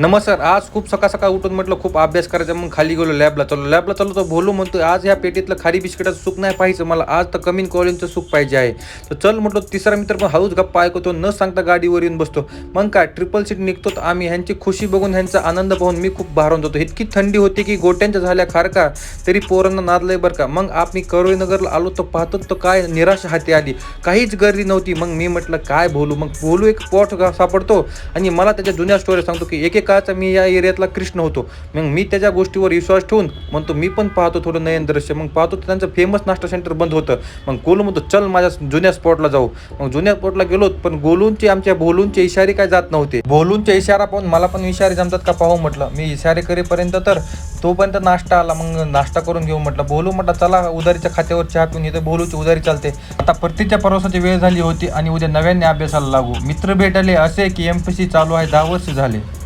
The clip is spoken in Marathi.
नमस्कार. आज खूप सकाळ उठून म्हटलं खूप अभ्यास करायचा. मग खाली गेलो लॅबला चाललो तर भोलू म्हणतो, "आज ह्या पेटीतलं खारी बिस्किटाचं सुख नाही पाहिजे मला. आज तर कमीन कॉलिंगचं सुख पाहिजे आहे." तर चल म्हटलं. तिसरा मित्र पण हळूच गप्पा ऐकतो. न सांगता गाडीवर येऊन बसतो. मग काय ट्रिपल सीट निघतो. तर आम्ही ह्यांची खुशी बघून, ह्यांचा आनंद पाहून मी खूप भारावून जातो. इतकी थंडी होती की गोट्यांच्या झाल्या खारका, तरी पोरांना नादलंय बरं का. मग आम्ही करोळीनगरला आलो तर पाहतो तर काय निराशा हाती आली. काहीच गर्दी नव्हती. मग मी म्हटलं काय बोलू. मग बोलू एक स्पॉट सापडतो आणि मला त्याच्या जुन्या स्टोरी सांगतो की एकेकाळचा मी या एरियातला कृष्ण होतो. मग मी त्याच्या गोष्टीवर विश्वास ठेवून म्हणतो मी पण पाहतो थोडं नयन दृश्य. मग पाहतो तर त्यांचं फेमस नाश्ता सेंटर बंद होतं. मग गोलू म्हणतो चल माझ्या जुन्या स्पॉटला जाऊ. मग जुन्या स्पॉटला गेलो, पण आमच्या बोलूंचे इशारे काय जात नव्हते. बोलूंचे इशारा पाहून मला पण इशारे जमतात का पाहू म्हटलं. मी इशारे करेपर्यंत तर तोपर्यंत नाश्ता आला. मग नाश्ता करून घेऊ म्हटलं. बोलू म्हटलं चला उधारीच्या खात्यावर चहा पिऊन येतो. बोलूची उधारी चालते. आता परतीच्या प्रवासाची वेळ झाली होती आणि उद्या नव्याने अभ्यासाला लागू. मित्र भेटले असे की MPSC चालू आहे, 10 वर्ष झाले.